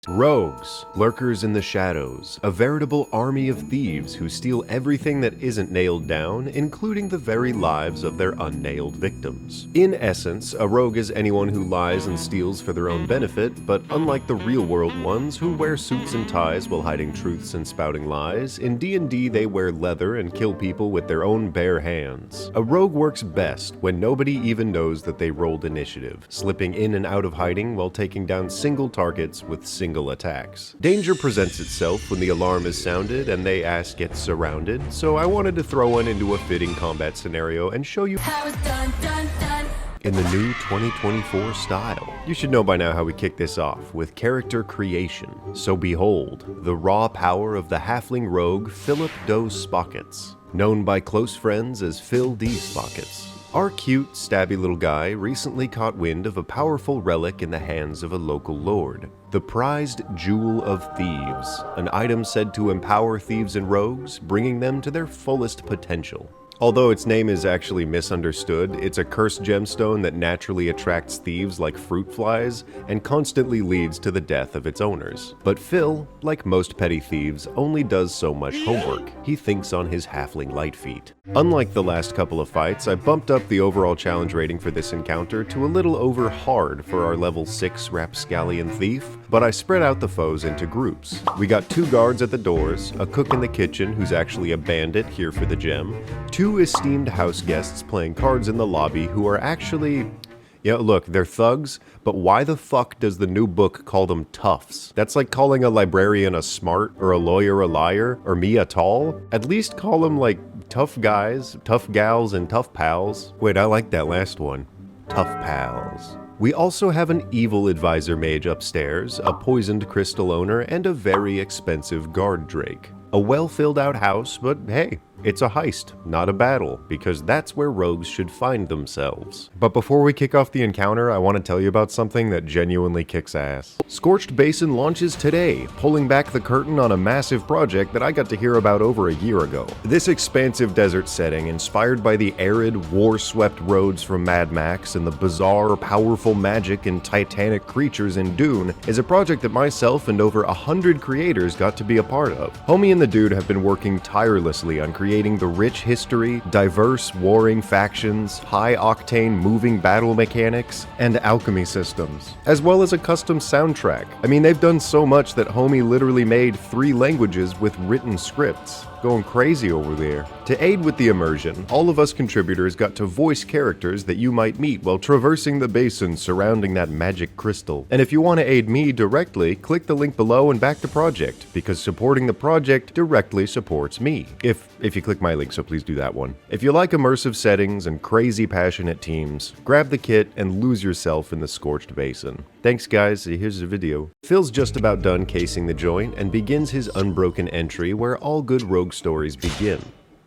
Rogues, lurkers in the shadows, a veritable army of thieves who steal everything that isn't nailed down, including the very lives of their unnailed victims. In essence, a rogue is anyone who lies and steals for their own benefit, but unlike the real-world ones who wear suits and ties while hiding truths and spouting lies, in D&D they wear leather and kill people with their own bare hands. A rogue works best when nobody even knows that they rolled initiative, slipping in and out of hiding while taking down single targets with single attacks. Danger presents itself when the alarm is sounded and they gets surrounded, so I wanted to throw one into a fitting combat scenario and show you how it's done. In the new 2024 style. You should know by now how we kick this off, with character creation. So behold, the raw power of the halfling rogue Philip Doe Spockets, known by close friends as Phil D. Spockets. Our cute, stabby little guy recently caught wind of a powerful relic in the hands of a local lord. The prized Jewel of Thieves, an item said to empower thieves and rogues, bringing them to their fullest potential. Although its name is actually misunderstood, it's a cursed gemstone that naturally attracts thieves like fruit flies and constantly leads to the death of its owners. But Phil, like most petty thieves, only does so much homework. He thinks on his halfling light feet. Unlike the last couple of fights, I bumped up the overall challenge rating for this encounter to a little over hard for our level 6 rapscallion thief, but I spread out the foes into groups. We got 2 guards at the doors, a cook in the kitchen who's actually a bandit here for the gem, 2 esteemed house guests playing cards in the lobby who are actually... Yeah, look, they're thugs, but why the fuck does the new book call them toughs? That's like calling a librarian a smart, or a lawyer a liar, or me a tall. At least call them like tough guys, tough gals, and tough pals. Wait, I like that last one. Tough pals. We also have an evil advisor mage upstairs, a poisoned crystal owner, and a very expensive guard drake. A well-filled out house, but hey, it's a heist, not a battle, because that's where rogues should find themselves. But before we kick off the encounter, I want to tell you about something that genuinely kicks ass. Scorched Basin launches today, pulling back the curtain on a massive project that I got to hear about over a year ago. This expansive desert setting, inspired by the arid, war-swept roads from Mad Max and the bizarre, powerful magic and titanic creatures in Dune, is a project that myself and over 100 creators got to be a part of. Homie and the dude have been working tirelessly on creating the rich history, diverse warring factions, high-octane moving battle mechanics, and alchemy systems, as well as a custom soundtrack. I mean, they've done so much that Homie literally made 3 languages with written scripts. Going crazy over there. To aid with the immersion, all of us contributors got to voice characters that you might meet while traversing the basin surrounding that magic crystal. And if you want to aid me directly, click the link below and back the project, because supporting the project directly supports me. If you click my link, so please do that one. If you like immersive settings and crazy passionate teams, grab the kit and lose yourself in the Scorched Basin. Thanks guys, here's the video. Phil's just about done casing the joint and begins his unbroken entry where all good rogue stories begin,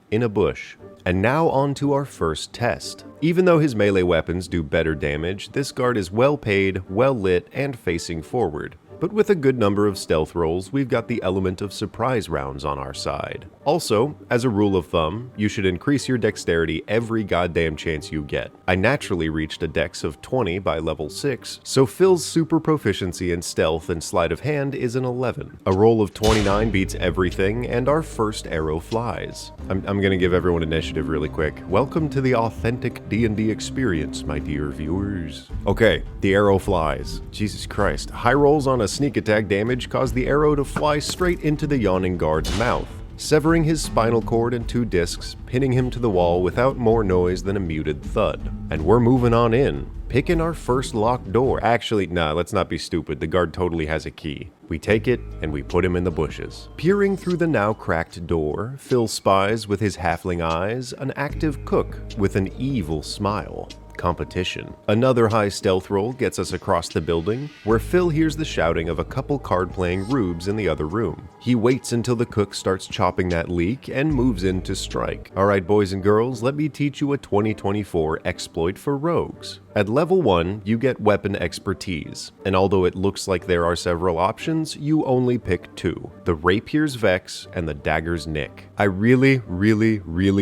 in a bush. And now on to our first test. Even though his melee weapons do better damage, this guard is well paid, well lit, and facing forward. But with a good number of stealth rolls, we've got the element of surprise rounds on our side. Also, as a rule of thumb, you should increase your dexterity every goddamn chance you get. I naturally reached a dex of 20 by level 6, so Phil's super proficiency in stealth and sleight of hand is an 11. A roll of 29 beats everything, and our first arrow flies. I'm gonna give everyone initiative really quick. Welcome to the authentic D&D experience, my dear viewers. Okay, the arrow flies. Jesus Christ. High rolls on a sneak attack damage cause the arrow to fly straight into the yawning guard's mouth, severing his spinal cord in 2 discs, pinning him to the wall without more noise than a muted thud. And we're moving on in, picking our first locked door. Actually, nah, let's not be stupid, the guard totally has a key. We take it, and we put him in the bushes. Peering through the now cracked door, Phil spies with his halfling eyes an active cook with an evil smile. Competition. Another high stealth roll gets us across the building, where Phil hears the shouting of a couple card-playing rubes in the other room. He waits until the cook starts chopping that leek and moves in to strike. Alright boys and girls, let me teach you a 2024 exploit for rogues. At level 1, you get weapon expertise, and although it looks like there are several options, you only pick 2, the rapier's vex and the dagger's nick. I really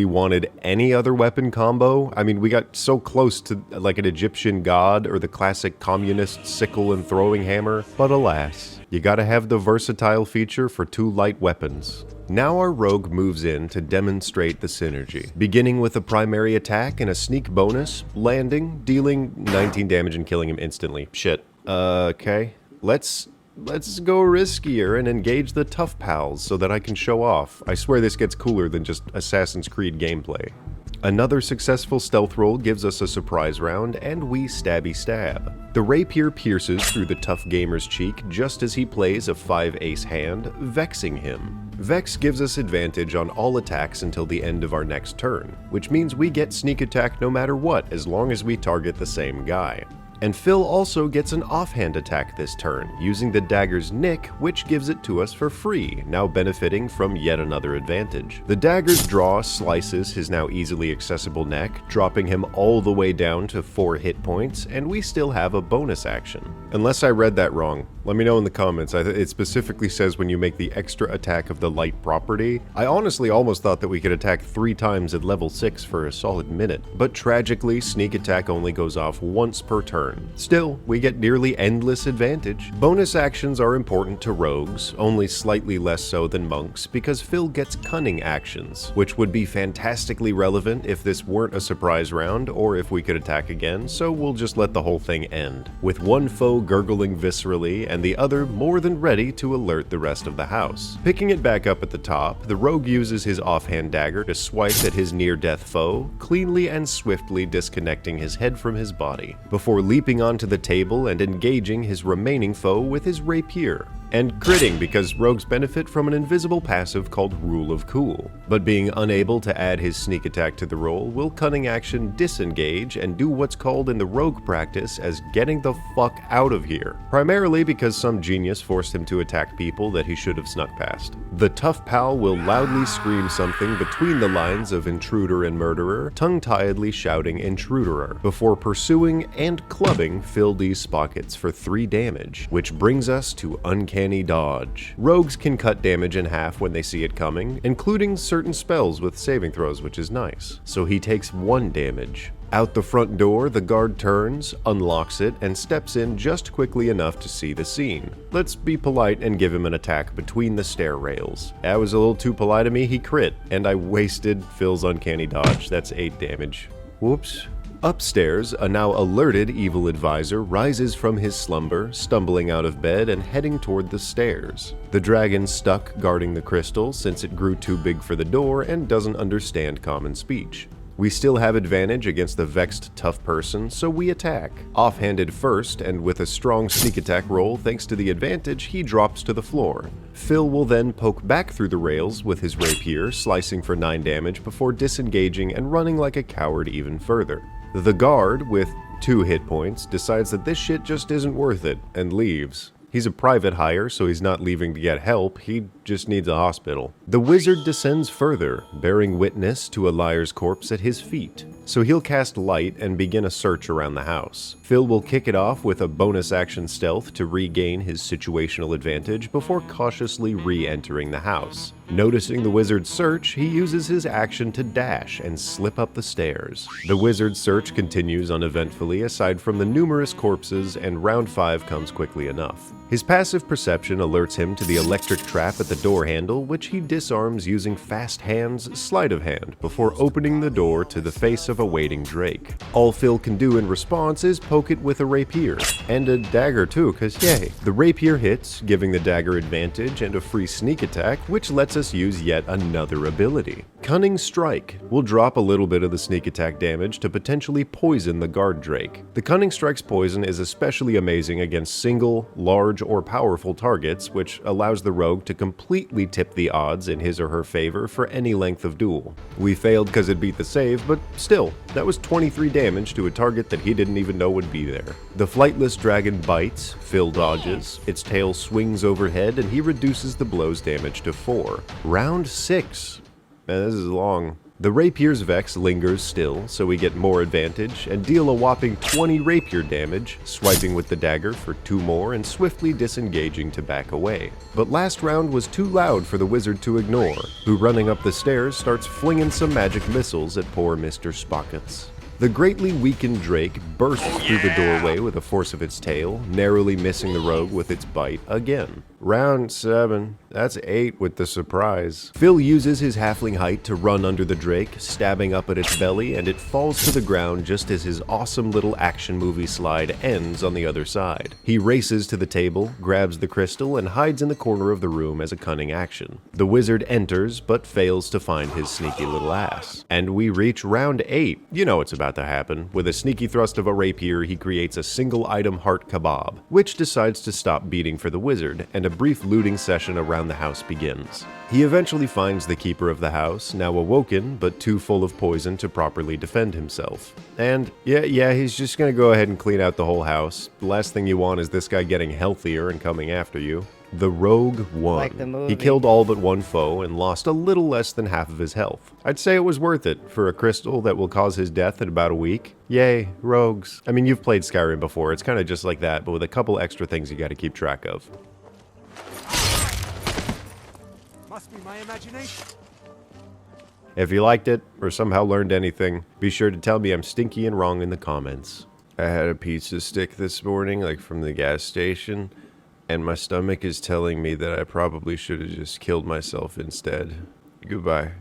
wanted any other weapon combo. I mean, we got so close to like an Egyptian god or the classic communist sickle and throwing hammer, but alas. You gotta have the versatile feature for 2 light weapons. Now our rogue moves in to demonstrate the synergy, beginning with a primary attack and a sneak bonus, landing, dealing 19 damage and killing him instantly. Shit. Okay. Let's go riskier and engage the tough pals so that I can show off. I swear this gets cooler than just Assassin's Creed gameplay. Another successful stealth roll gives us a surprise round, and we stabby stab. The rapier pierces through the tough gamer's cheek just as he plays a 5-ace hand, vexing him. Vex gives us advantage on all attacks until the end of our next turn, which means we get sneak attack no matter what as long as we target the same guy. And Phil also gets an offhand attack this turn, using the dagger's nick, which gives it to us for free, now benefiting from yet another advantage. The dagger's draw slices his now easily accessible neck, dropping him all the way down to 4 hit points, and we still have a bonus action. Unless I read that wrong, let me know in the comments. It specifically says when you make the extra attack of the light property. I honestly almost thought that we could attack 3 times at level 6 for a solid minute, but tragically, sneak attack only goes off once per turn. Still, we get nearly endless advantage. Bonus actions are important to rogues, only slightly less so than monks, because Phil gets cunning actions, which would be fantastically relevant if this weren't a surprise round or if we could attack again, so we'll just let the whole thing end, with one foe gurgling viscerally and the other more than ready to alert the rest of the house. Picking it back up at the top, the rogue uses his offhand dagger to swipe at his near-death foe, cleanly and swiftly disconnecting his head from his body, before leaping onto the table and engaging his remaining foe with his rapier. And critting because rogues benefit from an invisible passive called Rule of Cool. But being unable to add his sneak attack to the roll, will cunning action disengage and do what's called in the rogue practice as getting the fuck out of here. Primarily because some genius forced him to attack people that he should have snuck past. The tough pal will loudly scream something between the lines of intruder and murderer, tongue-tiedly shouting intruderer, before pursuing and clubbing Phil D's Spockets for 3 damage, which brings us to uncanny dodge. Rogues can cut damage in half when they see it coming, including certain spells with saving throws, which is nice. So he takes 1 damage. Out the front door, the guard turns, unlocks it, and steps in just quickly enough to see the scene. Let's be polite and give him an attack between the stair rails. That was a little too polite of me, he crit, and I wasted Phil's uncanny dodge. That's 8 damage. Whoops. Upstairs, a now alerted evil advisor rises from his slumber, stumbling out of bed and heading toward the stairs. The dragon's stuck guarding the crystal since it grew too big for the door and doesn't understand common speech. We still have advantage against the vexed tough person, so we attack. Offhanded first, and with a strong sneak attack roll thanks to the advantage, he drops to the floor. Phil will then poke back through the rails with his rapier, slicing for 9 damage before disengaging and running like a coward even further. The guard, with 2 hit points, decides that this shit just isn't worth it, and leaves. He's a private hire, so he's not leaving to get help, he just needs a hospital. The wizard descends further, bearing witness to a liar's corpse at his feet. So he'll cast light and begin a search around the house. Phil will kick it off with a bonus action stealth to regain his situational advantage before cautiously re-entering the house. Noticing the wizard's search, he uses his action to dash and slip up the stairs. The wizard's search continues uneventfully aside from the numerous corpses, and round 5 comes quickly enough. His passive perception alerts him to the electric trap at the door handle, which he disarms using fast hand's sleight of hand before opening the door to the face of a waiting Drake. All Phil can do in response is poke it with a rapier, and a dagger too, cause yay. The rapier hits, giving the dagger advantage and a free sneak attack, which lets us use yet another ability. Cunning Strike will drop a little bit of the sneak attack damage to potentially poison the guard Drake. The Cunning Strike's poison is especially amazing against single, large, or powerful targets, which allows the rogue to completely tip the odds in his or her favor for any length of duel. We failed because it beat the save, but still, that was 23 damage to a target that he didn't even know would be there. The flightless dragon bites, Phil dodges, its tail swings overhead, and he reduces the blow's damage to 4. Round 6. Man, this is long. The rapier's vex lingers still, so we get more advantage and deal a whopping 20 rapier damage, swiping with the dagger for 2 more and swiftly disengaging to back away. But last round was too loud for the wizard to ignore, who running up the stairs starts flinging some magic missiles at poor Mr. Spockets. The greatly weakened drake bursts through the doorway with the force of its tail, narrowly missing the rogue with its bite again. Round 7. That's 8 with the surprise. Phil uses his halfling height to run under the drake, stabbing up at its belly, and it falls to the ground just as his awesome little action movie slide ends on the other side. He races to the table, grabs the crystal, and hides in the corner of the room as a cunning action. The wizard enters, but fails to find his sneaky little ass. And we reach round 8. You know what's about to happen. With a sneaky thrust of a rapier, he creates a single item heart kebab, which decides to stop beating for the wizard, and a brief looting session around the house begins. He eventually finds the keeper of the house, now awoken, but too full of poison to properly defend himself. And yeah, he's just gonna go ahead and clean out the whole house. The last thing you want is this guy getting healthier and coming after you. The rogue won. Like the movie. He killed all but one foe and lost a little less than half of his health. I'd say it was worth it for a crystal that will cause his death in about a week. Yay, rogues. I mean, you've played Skyrim before. It's kind of just like that, but with a couple extra things you gotta keep track of. Must be my imagination. If you liked it, or somehow learned anything, be sure to tell me I'm stinky and wrong in the comments. I had a pizza stick this morning, like from the gas station, and my stomach is telling me that I probably should have just killed myself instead. Goodbye.